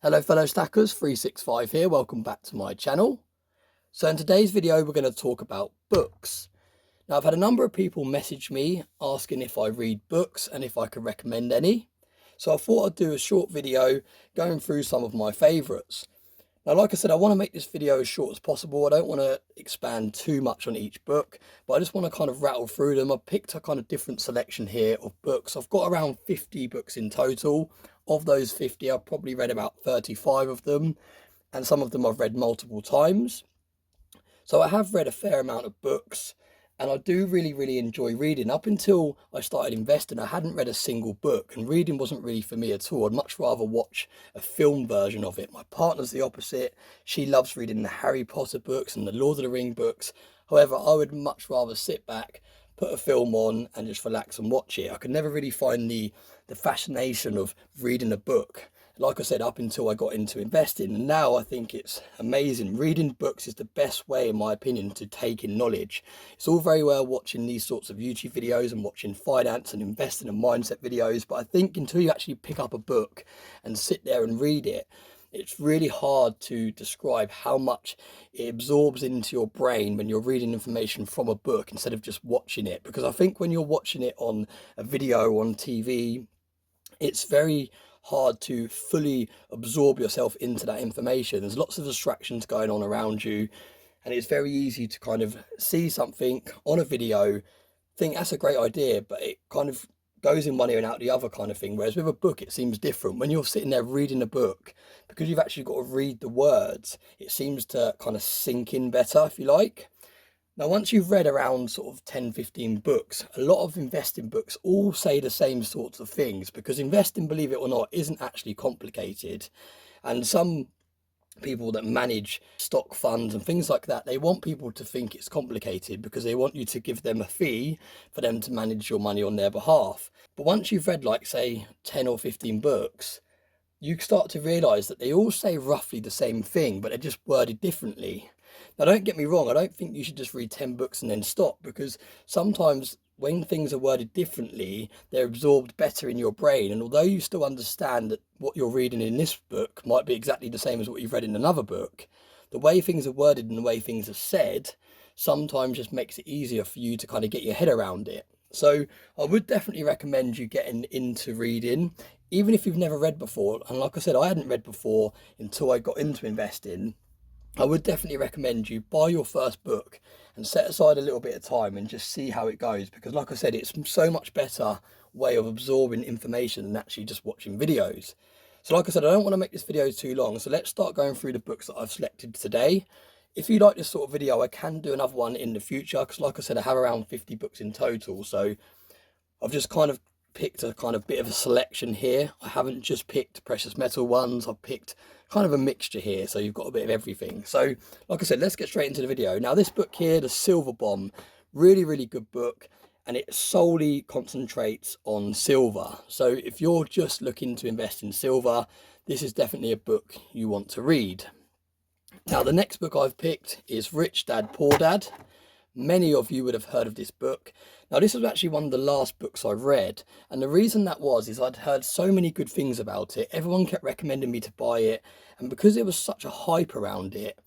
Hello fellow stackers, 365 here, welcome back to my channel. So in today's video we're going to talk about books. Now I've had a number of people message me asking if I read books and if I could recommend any. So I thought I'd do a short video going through some of my favourites. Now like I said, I want to make this video as short as possible. I don't want to expand too much on each book, but I just want to kind of rattle through them. I've picked a kind of different selection here of books. I've got around 50 books in total. Of those 50, I've probably read about 35 of them, and some of them I've read multiple times. So I have read a fair amount of books, and I do really enjoy reading. Up until I started investing, I hadn't read a single book, and reading wasn't really for me at all. I'd much rather watch a film version of it. My partner's the opposite. She loves reading the Harry Potter books and the Lord of the Ring books. However, I would much rather sit back, put a film on and just relax and watch it. I could never really find the fascination of reading a book, like I said, up until I got into investing. And now I think it's amazing. Reading books is the best way, in my opinion, to take in knowledge. It's all very well watching these sorts of YouTube videos and watching finance and investing and mindset videos, but I think until you actually pick up a book and sit there and read it, it's really hard to describe how much it absorbs into your brain when you're reading information from a book instead of just watching it. Because I think when you're watching it on a video on TV, it's very hard to fully absorb yourself into that information. There's lots of distractions going on around you, and it's very easy to kind of see something on a video, think that's a great idea, but it kind of goes in one ear and out the other kind of thing. Whereas with a book, it seems different. When you're sitting there reading a book, because you've actually got to read the words, it seems to kind of sink in better, if you like. Now, once you've read around sort of 10-15 books, a lot of investing books all say the same sorts of things, because investing, believe it or not, isn't actually complicated. And some people that manage stock funds and things like that, they want people to think it's complicated because they want you to give them a fee for them to manage your money on their behalf. But once you've read, like, say 10 or 15 books, you start to realize that they all say roughly the same thing, but they're just worded differently. Now, don't get me wrong, I don't think you should just read 10 books and then stop, because sometimes when things are worded differently, they're absorbed better in your brain. And although you still understand that what you're reading in this book might be exactly the same as what you've read in another book, the way things are worded and the way things are said sometimes just makes it easier for you to kind of get your head around it. So I would definitely recommend you getting into reading, even if you've never read before. And like I said, I hadn't read before until I got into investing. I would definitely recommend you buy your first book and set aside a little bit of time and just see how it goes, because like I said, it's so much better way of absorbing information than actually just watching videos. So like I said, I don't want to make this video too long, so let's start going through the books that I've selected today. If you like this sort of video, I can do another one in the future, because like I said, I have around 50 books in total. So I've just kind of picked a kind of bit of a selection here. I haven't just picked precious metal ones, I've picked kind of a mixture here, so you've got a bit of everything. So like I said, let's get straight into the video. Now this book here, The Silver Bomb, really good book, and it solely concentrates on silver. So if you're just looking to invest in silver, this is definitely a book you want to read. Now the next book I've picked is Rich Dad Poor Dad. Many of you would have heard of this book. Now this was actually one of the last books I read, and the reason that was is I'd heard so many good things about it. Everyone kept recommending me to buy it, and because there was such a hype around it,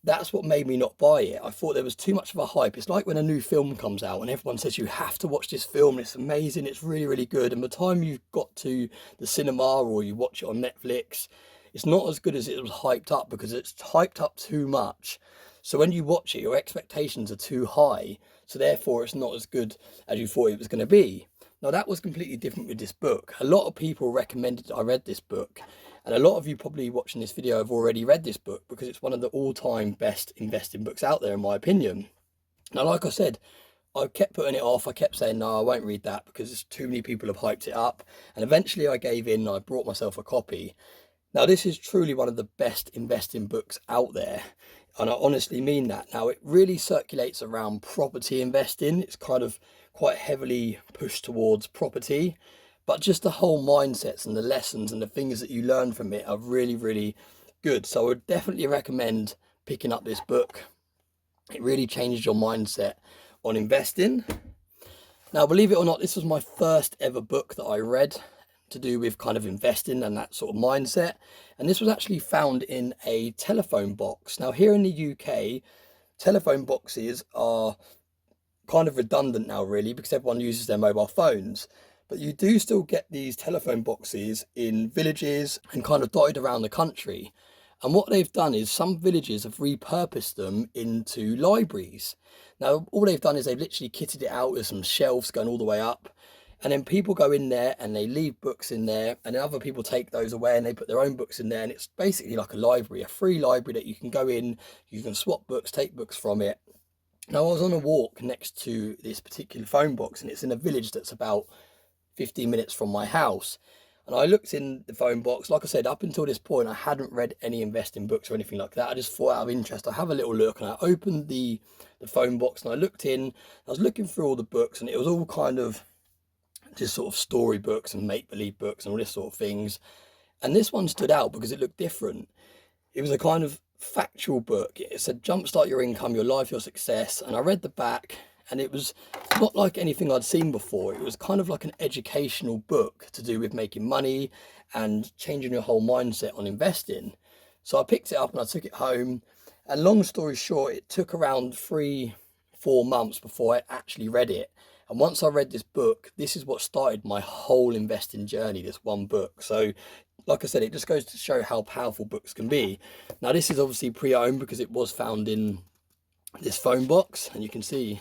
that's what made me not buy it. I thought there was too much of a hype. It's like when a new film comes out and everyone says you have to watch this film, it's amazing, it's really good, and by the time you've got to the cinema or you watch it on Netflix, it's not as good as it was hyped up, because it's hyped up too much. So when you watch it, your expectations are too high, so therefore it's not as good as you thought it was going to be. Now that was completely different with this book. A lot of people recommended I read this book, and a lot of you probably watching this video have already read this book, because it's one of the all-time best investing books out there in my opinion. Now like I said, I kept putting it off. I kept saying no, I won't read that because too many people have hyped it up, and eventually I gave in and I brought myself a copy. Now this is truly one of the best investing books out there, and I honestly mean that. Now it really circulates around property investing. It's kind of quite heavily pushed towards property, but just the whole mindsets and the lessons and the things that you learn from it are really good. So I would definitely recommend picking up this book. It really changes your mindset on investing. Now believe it or not, this was my first ever book that I read. to do with kind of investing and that sort of mindset. And this was actually found in a telephone box. Now, here in the UK, telephone boxes are kind of redundant now, really, because everyone uses their mobile phones. But you do still get these telephone boxes in villages and kind of dotted around the country. And what they've done is some villages have repurposed them into libraries. Now, all they've done is they've literally kitted it out with some shelves going all the way up. And then people go in there and they leave books in there, and then other people take those away and they put their own books in there. And it's basically like a library, a free library that you can go in, you can swap books, take books from it. Now, I was on a walk next to this particular phone box, and it's in a village that's about 15 minutes from my house. And I looked in the phone box. Like I said, up until this point, I hadn't read any investing books or anything like that. I just thought, out of interest, I'll have a little look. And I opened the phone box and I looked in. I was looking through all the books, and it was all kind of just sort of story books and make-believe books and all this sort of things. And this one stood out because it looked different. It was a kind of factual book. It said jumpstart your income, your life, your success. And I read the back, and it was not like anything I'd seen before. It was kind of like an educational book to do with making money and changing your whole mindset on investing. So I picked it up and I took it home. And long story short, it took around 3-4 months before I actually read it. And once I read this book, this is what started my whole investing journey, this one book. So like I said, it just goes to show how powerful books can be. Now, this is obviously pre-owned because it was found in this phone box. And you can see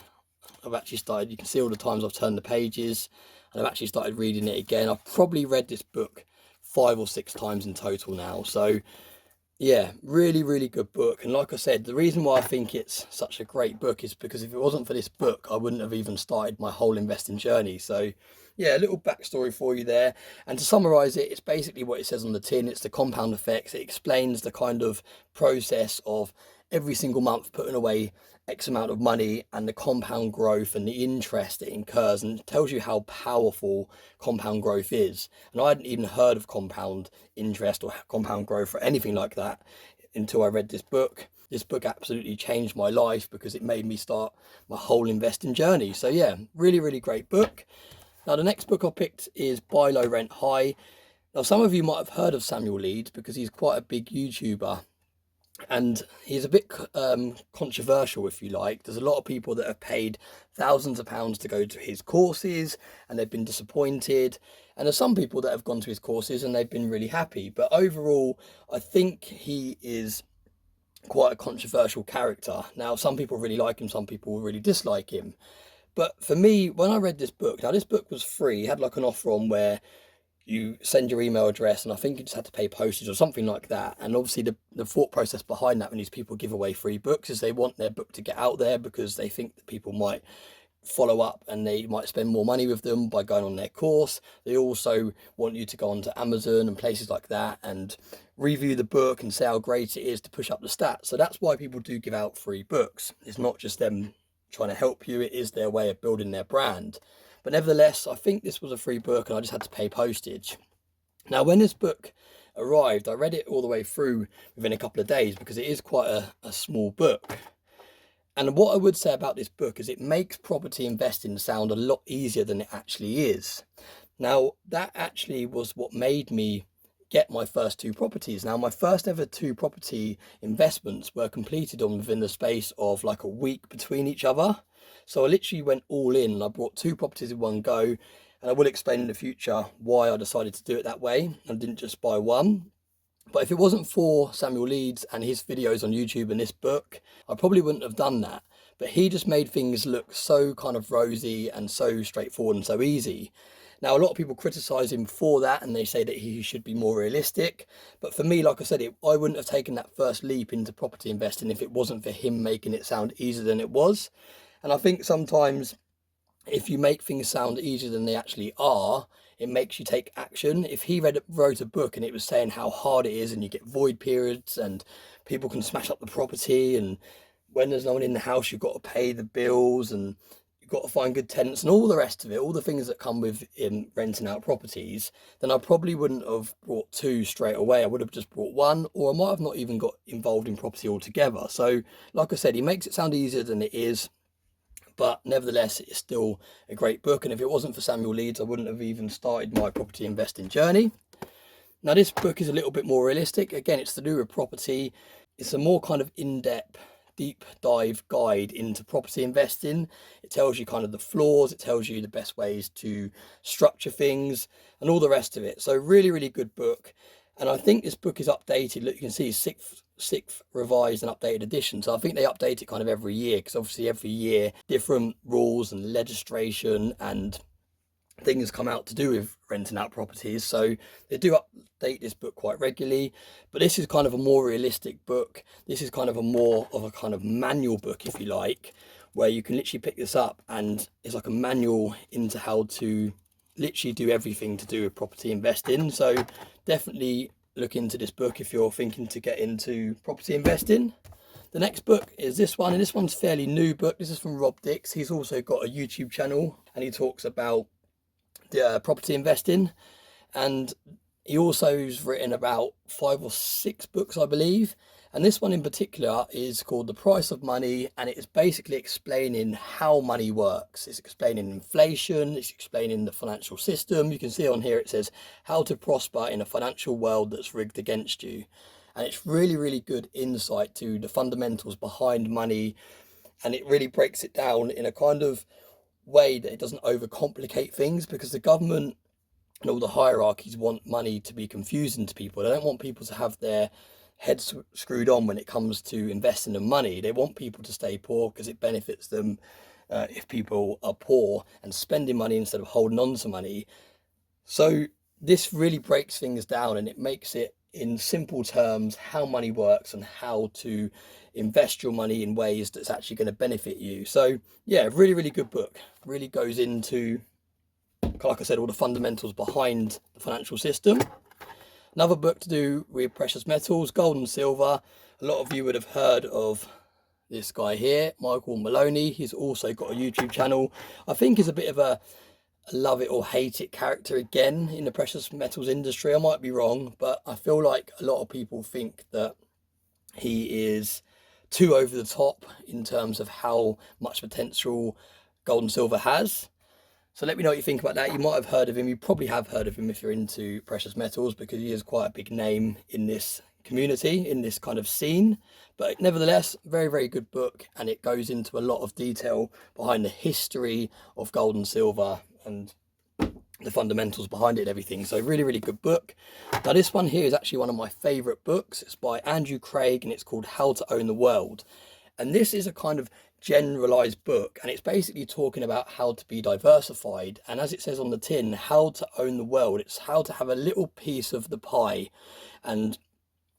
I've actually started, you can see all the times I've turned the pages, and I've actually started reading it again. I've probably read this book 5 or 6 times in total now. So yeah, really, really good book. And like I said, the reason why I think it's such a great book is because if it wasn't for this book, I wouldn't have even started my whole investing journey. So yeah, a little backstory for you there. And to summarize it, it's basically what it says on the tin. It's the compound effects. It explains the kind of process of every single month putting away X amount of money and the compound growth and the interest it incurs, and tells you how powerful compound growth is. And I hadn't even heard of compound interest or compound growth or anything like that until I read this book. This book absolutely changed my life because it made me start my whole investing journey. So yeah, really, really great book. Now, the next book I picked is Buy Low, Rent High. Now, some of you might have heard of Samuel Leeds because he's quite a big YouTuber. And he's a bit controversial, if you like. There's a lot of people that have paid thousands of pounds to go to his courses and they've been disappointed. And there's some people that have gone to his courses and they've been really happy. But overall, I think he is quite a controversial character. Now, some people really like him, some people really dislike him. But for me, when I read this book, now this book was free. It had like an offer on where you send your email address, and I think you just had to pay postage or something like that. And obviously the thought process behind that when these people give away free books is they want their book to get out there because they think that people might follow up and they might spend more money with them by going on their course. They also want you to go onto Amazon and places like that and review the book and say how great it is to push up the stats. So that's why people do give out free books. It's not just them trying to help you, it is their way of building their brand. But nevertheless, I think this was a free book and I just had to pay postage. Now, when this book arrived, I read it all the way through within a couple of days because it is quite a small book. And what I would say about this book is it makes property investing sound a lot easier than it actually is. Now, that actually was what made me get my first 2 properties. Now, my first ever 2 property investments were completed on within the space of like a week between each other. So I literally went all in and I bought 2 properties in one go. And I will explain in the future why I decided to do it that way and didn't just buy one. But if it wasn't for Samuel Leeds and his videos on YouTube and this book, I probably wouldn't have done that. But he just made things look so kind of rosy and so straightforward and so easy. Now, a lot of people criticize him for that and they say that he should be more realistic. But for me, like I said, I wouldn't have taken that first leap into property investing if it wasn't for him making it sound easier than it was. And I think sometimes if you make things sound easier than they actually are, it makes you take action. If he wrote a book and it was saying how hard it is and you get void periods and people can smash up the property, and when there's no one in the house, you've got to pay the bills and you've got to find good tenants and all the rest of it, all the things that come with renting out properties, then I probably wouldn't have brought 2 straight away. I would have just brought 1, or I might have not even got involved in property altogether. So like I said, he makes it sound easier than it is. But nevertheless, it's still a great book. And if it wasn't for Samuel Leeds, I wouldn't have even started my property investing journey. Now, this book is a little bit more realistic. Again, it's to do with property. It's a more kind of in-depth, deep dive guide into property investing. It tells you kind of the flaws. It tells you the best ways to structure things and all the rest of it. So really, really good book. And I think this book is updated. Look, you can see sixth revised and updated edition. So I think they update it kind of every year, because obviously every year different rules and legislation and things come out to do with renting out properties. So they do update this book quite regularly. But this is kind of a more realistic book. This is kind of a more of a kind of manual book, if you like, where you can literally pick this up and it's like a manual into how to literally do everything to do with property investing. So definitely look into this book if you're thinking to get into property investing. The next book is this one, and this one's a fairly new book. This is from Rob Dix. He's also got a YouTube channel and he talks about the property investing, and he also has written about 5 or 6 books, I believe. And this one in particular is called The Price of Money, and it is basically explaining how money works. It's explaining inflation, it's explaining the financial system. You can see on here it says how to prosper in a financial world that's rigged against you. And it's really, really good insight to the fundamentals behind money, and it really breaks it down in a kind of way that it doesn't overcomplicate things, because the government and all the hierarchies want money to be confusing to people. They don't want people to have their heads screwed on when it comes to investing in money. They want people to stay poor because it benefits them if people are poor and spending money instead of holding on to money. So this really breaks things down, and it makes it in simple terms how money works and how to invest your money in ways that's actually going to benefit you. So yeah, really, really good book. Really goes into, like I said, all the fundamentals behind the financial system. Another book to do with precious metals, gold and silver. A lot of you would have heard of this guy here, Michael Maloney. He's also got a YouTube channel. I think he's a bit of a love it or hate it character again in the precious metals industry. I might be wrong, but I feel like a lot of people think that he is too over the top in terms of how much potential gold and silver has. So let me know what you think about that. You might have heard of him. You probably have heard of him if you're into precious metals, because he is quite a big name in this community, in this kind of scene. But nevertheless, very, very good book. And it goes into a lot of detail behind the history of gold and silver and the fundamentals behind it and everything. So really, really good book. Now this one here is actually one of my favorite books. It's by Andrew Craig and it's called How to Own the World. And this is a kind of generalized book, and it's basically talking about how to be diversified, and as it says on the tin, how to own the world. It's how to have a little piece of the pie and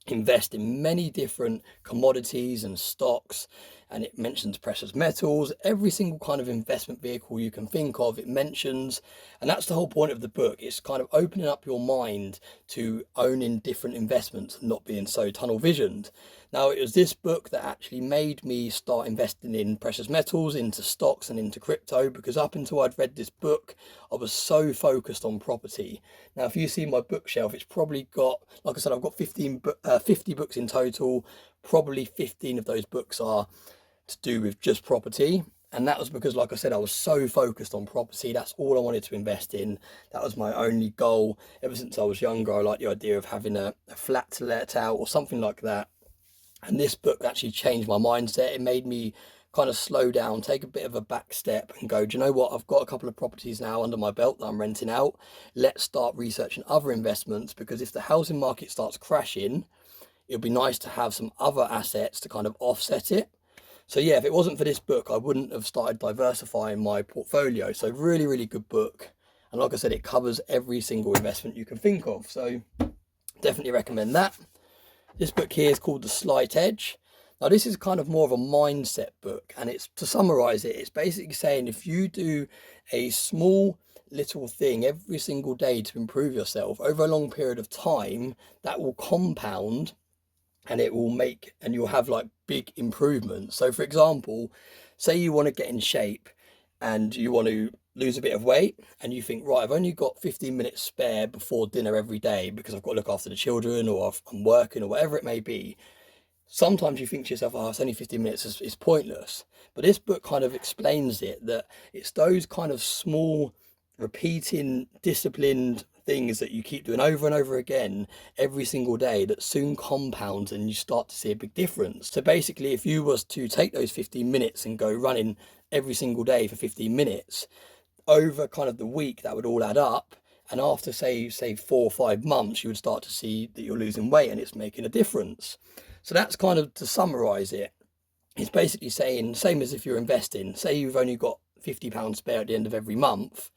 invest in many different commodities and stocks. And it mentions precious metals, every single kind of investment vehicle you can think of it mentions. And that's the whole point of the book. It's kind of opening up your mind to owning different investments and not being so tunnel visioned. Now, it was this book that actually made me start investing in precious metals, into stocks and into crypto, because up until I'd read this book, I was so focused on property. Now, if you see my bookshelf, it's probably got, like I said, I've got 50 books in total. Probably 15 of those books are to do with just property. And that was because, like I said, I was so focused on property. That's all I wanted to invest in. That was my only goal. Ever since I was younger, I liked the idea of having a flat to let out or something like that. And this book actually changed my mindset. It made me kind of slow down, take a bit of a back step and go, do you know what? I've got a couple of properties now under my belt that I'm renting out. Let's start researching other investments, because if the housing market starts crashing, it'd be nice to have some other assets to kind of offset it. So yeah, if it wasn't for this book, I wouldn't have started diversifying my portfolio. So really, really good book. And like I said, it covers every single investment you can think of. So definitely recommend that. This book here is called The Slight Edge. Now this is kind of more of a mindset book, and it's, to summarize it, it's basically saying if you do a small little thing every single day to improve yourself over a long period of time, that will compound and it will make, and you'll have like big improvements. So for example, say you want to get in shape and you want to lose a bit of weight, and you think, right, I've only got 15 minutes spare before dinner every day because I've got to look after the children or I'm working or whatever it may be. sometimes you think to yourself, oh, it's only 15 minutes, it's pointless. But this book kind of explains it, that it's those kind of small, repeating, disciplined things that you keep doing over and over again every single day that soon compounds and you start to see a big difference. So basically, if you was to take those 15 minutes and go running every single day for 15 minutes, over kind of the week, that would all add up. And after say 4 or 5 months, you would start to see that you're losing weight and it's making a difference. So that's kind of, to summarize it, it's basically saying, same as if you're investing, say you've only got £50 spare at the end of every month.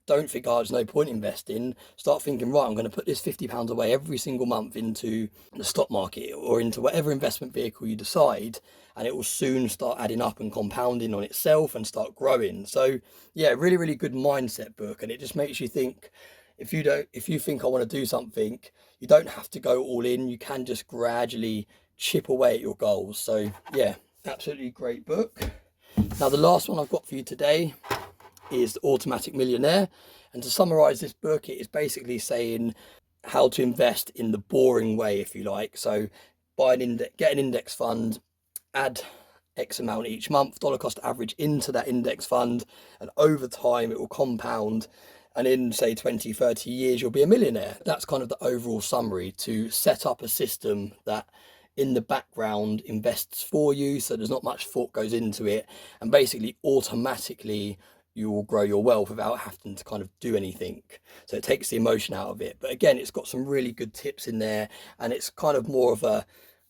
Don't think, oh, there's no point investing. Start thinking, right, I'm going to put this £50 away every single month into the stock market or into whatever investment vehicle you decide, and it will soon start adding up and compounding on itself and start growing. So yeah, really, really good mindset book. And it just makes you think, if you think I want to do something, you don't have to go all in. You can just gradually chip away at your goals. So yeah, absolutely great book. Now, the last one I've got for you today is The Automatic Millionaire. And to summarize this book, it is basically saying how to invest in the boring way, if you like. So get an index fund, add X amount each month, dollar cost average into that index fund, and over time it will compound. And in say 20, 30 years, you'll be a millionaire. That's kind of the overall summary, to set up a system that in the background invests for you, so there's not much thought goes into it, and basically automatically you will grow your wealth without having to kind of do anything. So it takes the emotion out of it. But again, it's got some really good tips in there, and it's kind of more of a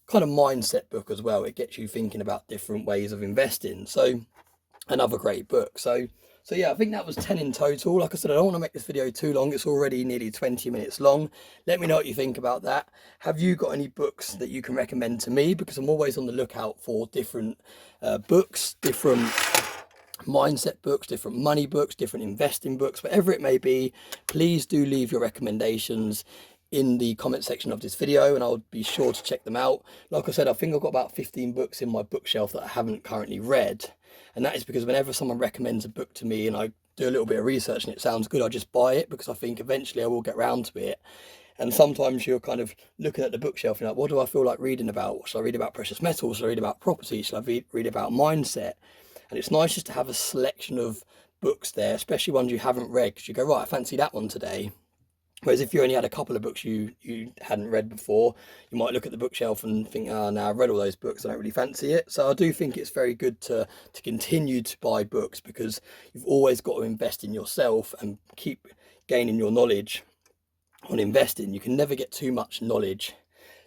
kind of mindset book as well. It gets you thinking about different ways of investing. So another great book. So yeah, I think that was 10 in total. Like I said, I don't want to make this video too long. It's already nearly 20 minutes long. Let me know what you think about that. Have you got any books that you can recommend to me? Because I'm always on the lookout for different books, different mindset books, different money books, different investing books, whatever it may be. Please do leave your recommendations in the comment section of this video, and I'll be sure to check them out. Like I said, I think I've got about 15 books in my bookshelf that I haven't currently read, and that is because whenever someone recommends a book to me and I do a little bit of research and it sounds good, I just buy it, because I think eventually I will get around to it. And sometimes you're kind of looking at the bookshelf and like, what do I feel like reading about? Should I read about precious metals? Should I read about property? Should I read about mindset? And it's nice just to have a selection of books there, especially ones you haven't read, because you go, right, I fancy that one today. Whereas if you only had a couple of books you hadn't read before, you might look at the bookshelf and think, oh, now I've read all those books, I don't really fancy it. So I do think it's very good to continue to buy books, because you've always got to invest in yourself and keep gaining your knowledge on investing. You can never get too much knowledge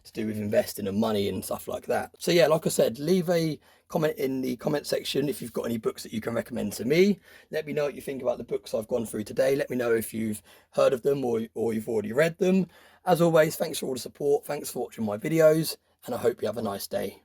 to do with investing and money and stuff like that. So yeah, like I said, leave a comment in the comment section if you've got any books that you can recommend to me. Let me know what you think about the books I've gone through today. Let me know if you've heard of them or you've already read them. As always, thanks for all the support. Thanks for watching my videos, and I hope you have a nice day.